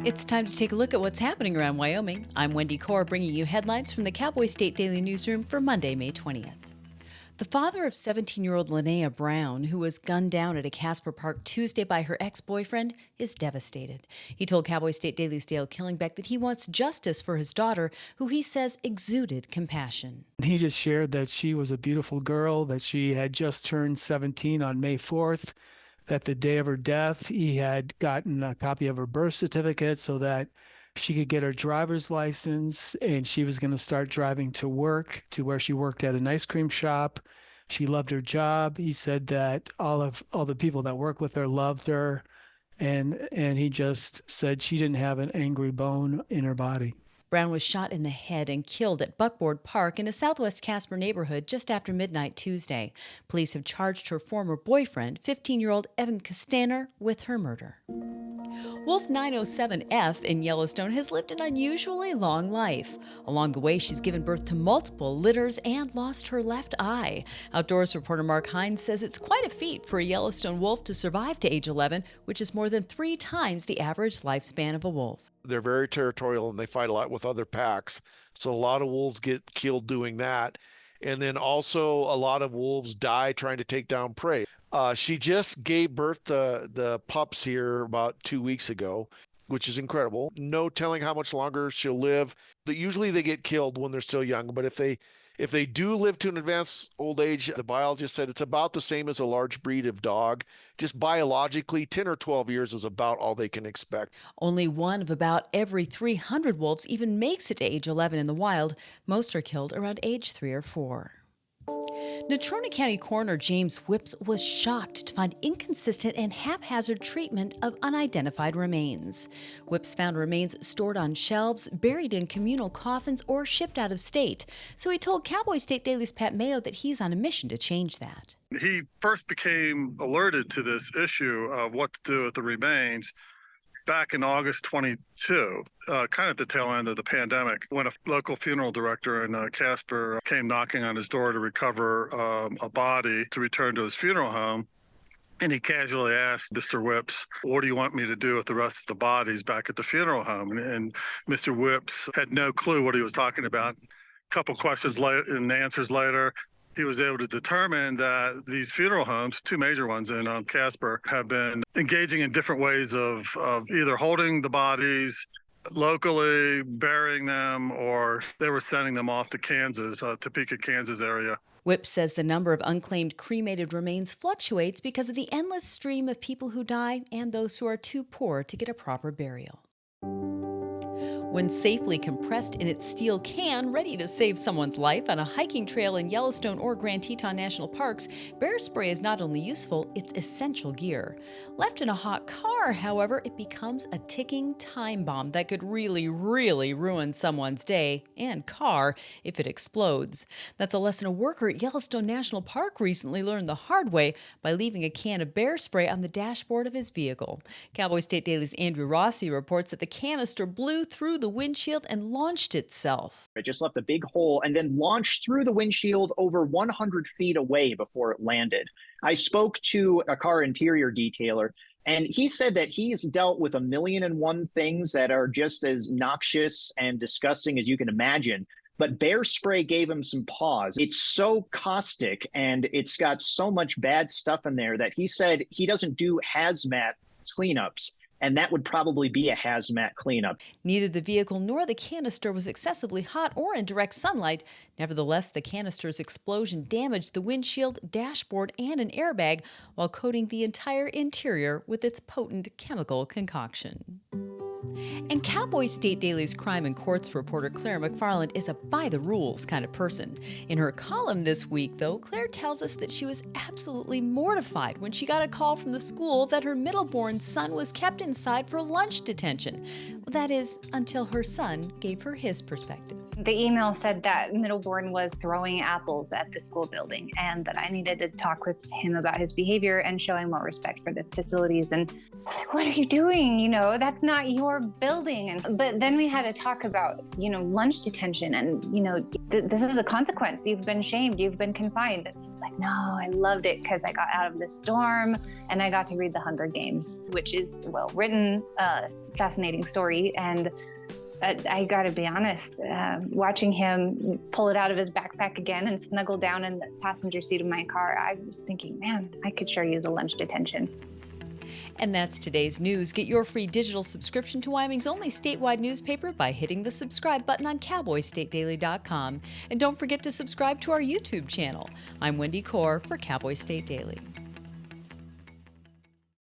It's time to take a look at what's happening around Wyoming. I'm Wendy Corr, bringing you headlines from the Cowboy State Daily newsroom for Monday, May 20th. The father of 17-year-old Linnea Brown, who was gunned down at a Casper park Tuesday by her ex-boyfriend, is devastated. He told Cowboy State Daily's Dale Killingbeck that he wants justice for his daughter, who he says exuded compassion. He just shared that she was a beautiful girl, that she had just turned 17 on May 4th, that the day of her death, he had gotten a copy of her birth certificate so that she could get her driver's license, and she was going to start driving to work, to where she worked at an ice cream shop. She loved her job. He said that all the people that work with her loved her, and he just said she didn't have an angry bone in her body. Brown was shot in the head and killed at Buckboard Park in a southwest Casper neighborhood just after midnight Tuesday. Police have charged her former boyfriend, 15-year-old Evan Castaner, with her murder. Wolf 907F in Yellowstone has lived an unusually long life. Along the way, she's given birth to multiple litters and lost her left eye. Outdoors reporter Mark Hines says it's quite a feat for a Yellowstone wolf to survive to age 11, which is more than 3 times the average lifespan of a wolf. They're very territorial and they fight a lot with other packs. So a lot of wolves get killed doing that. And then also a lot of wolves die trying to take down prey. She just gave birth to the pups here about 2 weeks ago, which is incredible. No telling how much longer she'll live. Usually they get killed when they're still young, but if they do live to an advanced old age, the biologist said it's about the same as a large breed of dog. Just biologically, 10 or 12 years is about all they can expect. Only one of about every 300 wolves even makes it to age 11 in the wild. Most are killed around age 3 or 4. Natrona County Coroner James Whips was shocked to find inconsistent and haphazard treatment of unidentified remains. Whips found remains stored on shelves, buried in communal coffins, or shipped out of state. So he told Cowboy State Daily's Pat Mayo that he's on a mission to change that. He first became alerted to this issue of what to do with the remains back in August 22, kind of at the tail end of the pandemic, when a local funeral director in Casper came knocking on his door to recover a body to return to his funeral home. And he casually asked Mr. Whips, "What do you want me to do with the rest of the bodies back at the funeral home?" And Mr. Whips had no clue what he was talking about. A couple questions later and answers later, he was able to determine that these funeral homes, 2 major ones in Casper, have been engaging in different ways of either holding the bodies locally, burying them, or they were sending them off to Kansas, Topeka, Kansas area. Whips says the number of unclaimed cremated remains fluctuates because of the endless stream of people who die and those who are too poor to get a proper burial. When safely compressed in its steel can, ready to save someone's life on a hiking trail in Yellowstone or Grand Teton National Parks, bear spray is not only useful, it's essential gear. Left in a hot car, however, it becomes a ticking time bomb that could really ruin someone's day and car if it explodes. That's a lesson a worker at Yellowstone National Park recently learned the hard way by leaving a can of bear spray on the dashboard of his vehicle. Cowboy State Daily's Andrew Rossi reports that the canister blew through the windshield and launched itself. It just left a big hole and then launched through the windshield over 100 feet away before it landed. I spoke to a car interior detailer, and he said that he's dealt with 1,000,001 things that are just as noxious and disgusting as you can imagine. But bear spray gave him some pause. It's so caustic and it's got so much bad stuff in there that he said he doesn't do hazmat cleanups. And that would probably be a hazmat cleanup. Neither the vehicle nor the canister was excessively hot or in direct sunlight. Nevertheless, the canister's explosion damaged the windshield, dashboard, and an airbag while coating the entire interior with its potent chemical concoction. And Cowboy State Daily's crime and courts reporter Claire McFarland is a by-the-rules kind of person. In her column this week, though, Claire tells us that she was absolutely mortified when she got a call from the school that her middle-born son was kept inside for lunch detention. That is, until her son gave her his perspective. The email said that Middleborn was throwing apples at the school building and that I needed to talk with him about his behavior and showing more respect for the facilities. And I was like, what are you doing? You know, that's not your building. But then we had to talk about, you know, lunch detention and, you know, this is a consequence. You've been shamed. You've been confined. And he was like, no, I loved it because I got out of the storm and I got to read The Hunger Games, which is well written, fascinating story. And I got to be honest, watching him pull it out of his backpack again and snuggle down in the passenger seat of my car, I was thinking, man, I could sure use a lunch detention. And that's today's news. Get your free digital subscription to Wyoming's only statewide newspaper by hitting the subscribe button on cowboystatedaily.com. And don't forget to subscribe to our YouTube channel. I'm Wendy Corr for Cowboy State Daily.